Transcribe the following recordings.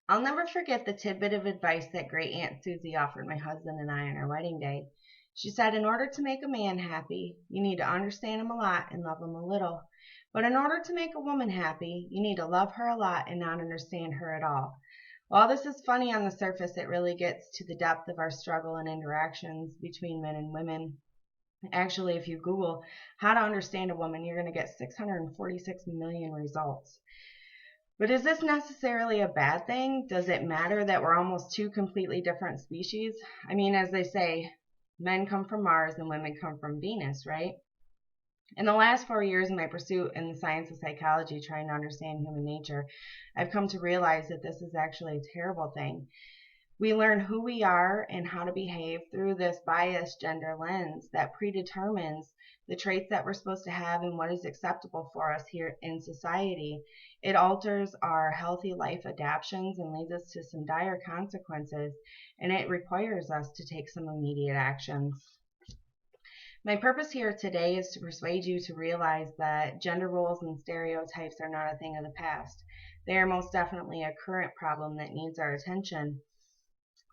I'll never forget the tidbit of advice that great Aunt Susie offered my husband and I on our wedding day. She said, in order to make a man happy, you need to understand him a lot and love him a little. But in order to make a woman happy, you need to love her a lot and not understand her at all. While this is funny on the surface, it really gets to the depth of our struggle and interactions between men and women. Actually, if you Google how to understand a woman, you're going to get 646 million results. But is this necessarily a bad thing? Does it matter that we're almost two completely different species? I mean, as they say, men come from Mars and women come from Venus, right? In the last 4 years in my pursuit in the science of psychology, trying to understand human nature, I've come to realize that this is actually a terrible thing. We learn who we are and how to behave through this biased gender lens that predetermines the traits that we're supposed to have and what is acceptable for us here in society. It alters our healthy life adaptations and leads us to some dire consequences, and it requires us to take some immediate actions. My purpose here today is to persuade you to realize that gender roles and stereotypes are not a thing of the past. They are most definitely a current problem that needs our attention.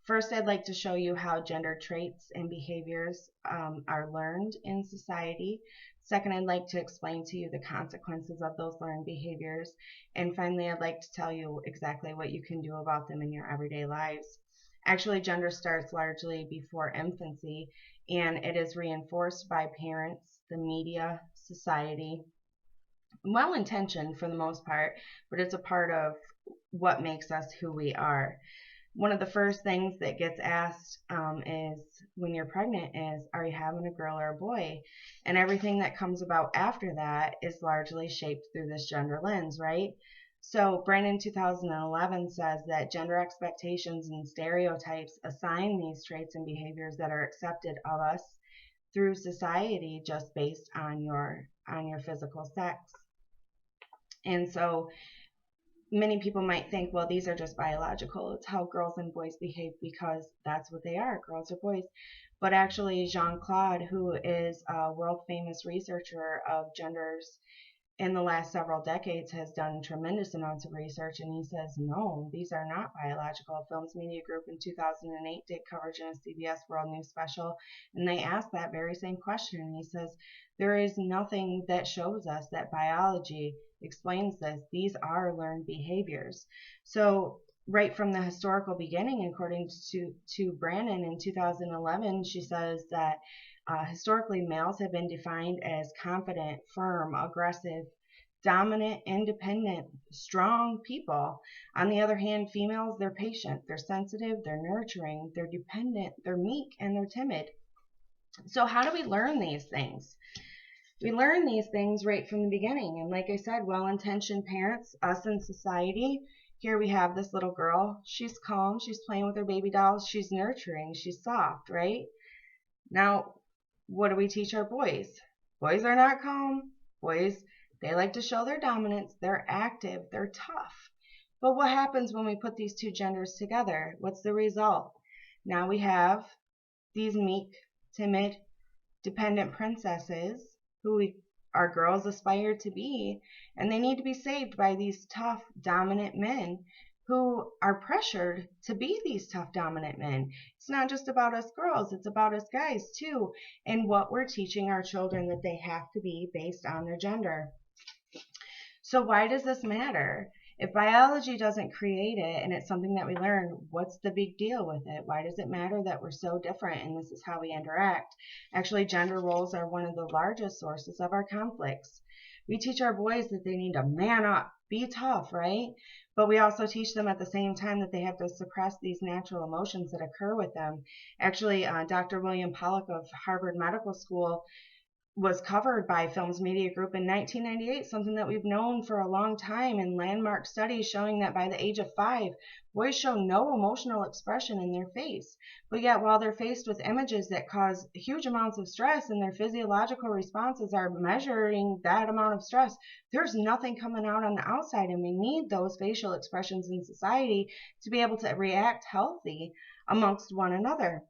First, I'd like to show you how gender traits and behaviors are learned in society. Second, I'd like to explain to you the consequences of those learned behaviors. And finally, I'd like to tell you exactly what you can do about them in your everyday lives. Actually, gender starts largely before infancy, and it is reinforced by parents, the media, society. Well intentioned for the most part, but it's a part of what makes us who we are. One of the first things that gets asked is when you're pregnant is, are you having a girl or a boy? And everything that comes about after that is largely shaped through this gender lens, right? So Brennan 2011 says that gender expectations and stereotypes assign these traits and behaviors that are accepted of us through society just based on your physical sex. And so many people might think, well, these are just biological. It's how girls and boys behave because that's what they are, girls or boys. But actually, Jean-Claude, who is a world famous researcher of genders in the last several decades, has done tremendous amounts of research, and he says, no, these are not biological. Films Media Group in 2008 did coverage in a CBS World News special, and they asked that very same question, and he says, there is nothing that shows us that biology explains this. These are learned behaviors. So right from the historical beginning, according to Brannon in 2011, she says that historically males have been defined as confident, firm, aggressive, dominant, independent, strong people. On the other hand, females, they're patient, they're sensitive, they're nurturing, they're dependent, they're meek, and they're timid. So how do we learn these things? We learn these things right from the beginning. And like I said, well-intentioned parents, us in society, here we have this little girl. She's calm. She's playing with her baby dolls. She's nurturing. She's soft, right? Now, what do we teach our boys? Boys are not calm. Boys, they like to show their dominance. They're active. They're tough. But what happens when we put these two genders together? What's the result? Now we have these meek, timid, dependent princesses who our girls aspire to be, and they need to be saved by these tough, dominant men who are pressured to be these tough, dominant men. It's not just about us girls, it's about us guys too, and what we're teaching our children that they have to be based on their gender. So why does this matter? If biology doesn't create it and it's something that we learn, what's the big deal with it? Why does it matter that we're so different and this is how we interact? Actually, gender roles are one of the largest sources of our conflicts. We teach our boys that they need to man up, be tough, right? But we also teach them at the same time that they have to suppress these natural emotions that occur with them. Actually, Dr. William Pollack of Harvard Medical School was covered by Films Media Group in 1998, something that we've known for a long time, in landmark studies showing that by the age of 5, boys show no emotional expression in their face. But yet, while they're faced with images that cause huge amounts of stress and their physiological responses are measuring that amount of stress, there's nothing coming out on the outside, and we need those facial expressions in society to be able to react healthy amongst one another.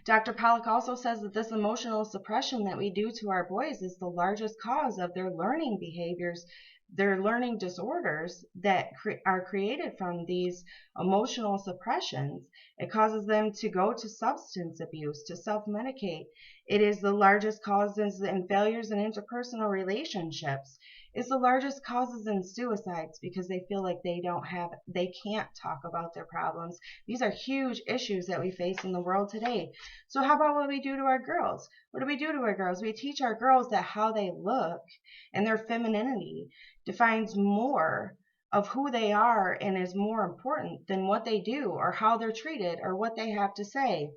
Dr. Pollack also says that this emotional suppression that we do to our boys is the largest cause of their learning behaviors They're learning disorders that are created from these emotional suppressions. It causes them to go to substance abuse, to self-medicate. It is the largest causes in failures in interpersonal relationships. It's the largest causes in suicides because they feel like they can't talk about their problems. These are huge issues that we face in the world today. So how about what we do to our girls? What do we do to our girls? We teach our girls that how they look and their femininity defines more of who they are and is more important than what they do or how they're treated or what they have to say.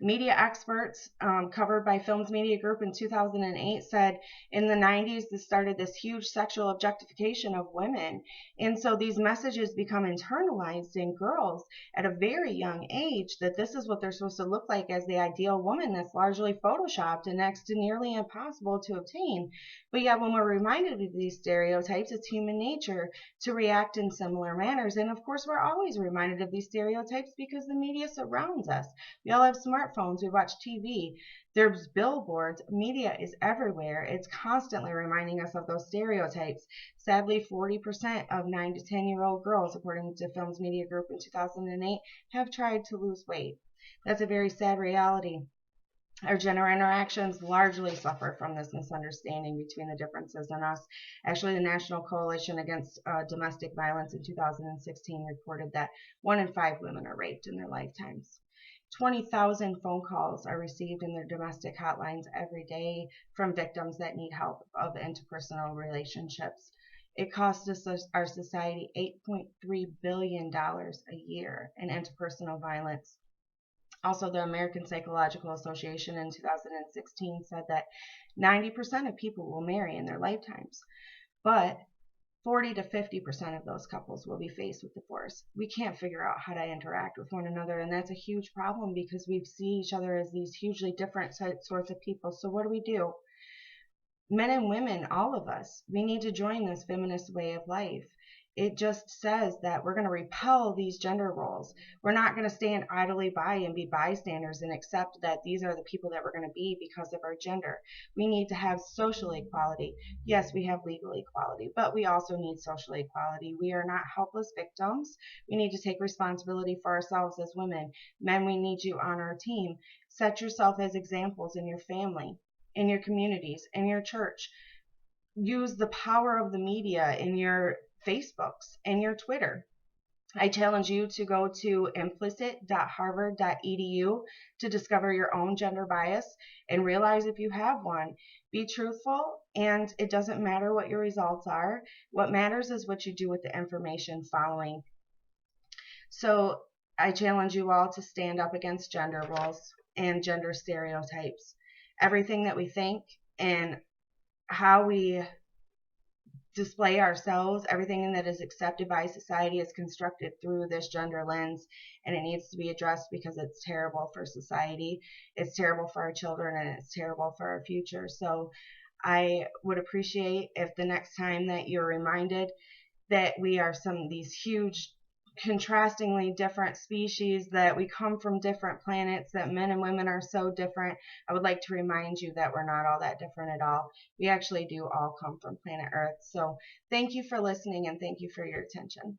Media experts covered by Films Media Group in 2008 said in the 90s this started this huge sexual objectification of women. And so these messages become internalized in girls at a very young age that this is what they're supposed to look like as the ideal woman that's largely photoshopped and next to nearly impossible to obtain. But yet when we're reminded of these stereotypes, it's human nature to react in similar manners. And of course, we're always reminded of these stereotypes because the media surrounds us. We all have smartphones, we watch TV, there's billboards, media is everywhere. It's constantly reminding us of those stereotypes. Sadly, 40% of 9 to 10-year-old girls, according to Films Media Group in 2008, have tried to lose weight. That's a very sad reality. Our gender interactions largely suffer from this misunderstanding between the differences in us. Actually, the National Coalition Against Domestic Violence in 2016 reported that 1 in 5 women are raped in their lifetimes. 20,000 phone calls are received in their domestic hotlines every day from victims that need help of interpersonal relationships. It costs us, our society, $8.3 billion a year in interpersonal violence. Also, the American Psychological Association in 2016 said that 90% of people will marry in their lifetimes, but 40 to 50% of those couples will be faced with divorce. We can't figure out how to interact with one another, and that's a huge problem because we see each other as these hugely different sorts of people. So what do? Men and women, all of us, we need to join this feminist way of life. It just says that we're going to repel these gender roles. We're not going to stand idly by and be bystanders and accept that these are the people that we're going to be because of our gender. We need to have social equality. Yes, we have legal equality, but we also need social equality. We are not helpless victims. We need to take responsibility for ourselves as women. Men, we need you on our team. Set yourself as examples in your family, in your communities, in your church. Use the power of the media in your Facebooks and your Twitter. I challenge you to go to implicit.harvard.edu to discover your own gender bias and realize if you have one. Be truthful, and it doesn't matter what your results are. What matters is what you do with the information following. So I challenge you all to stand up against gender roles and gender stereotypes. Everything that we think and how we display ourselves, everything that is accepted by society is constructed through this gender lens, and it needs to be addressed because it's terrible for society, it's terrible for our children, and it's terrible for our future. So I would appreciate if the next time that you're reminded that we are these huge contrastingly different species, that we come from different planets, that men and women are so different, I would like to remind you that we're not all that different at all. We actually do all come from planet Earth. So thank you for listening, and thank you for your attention.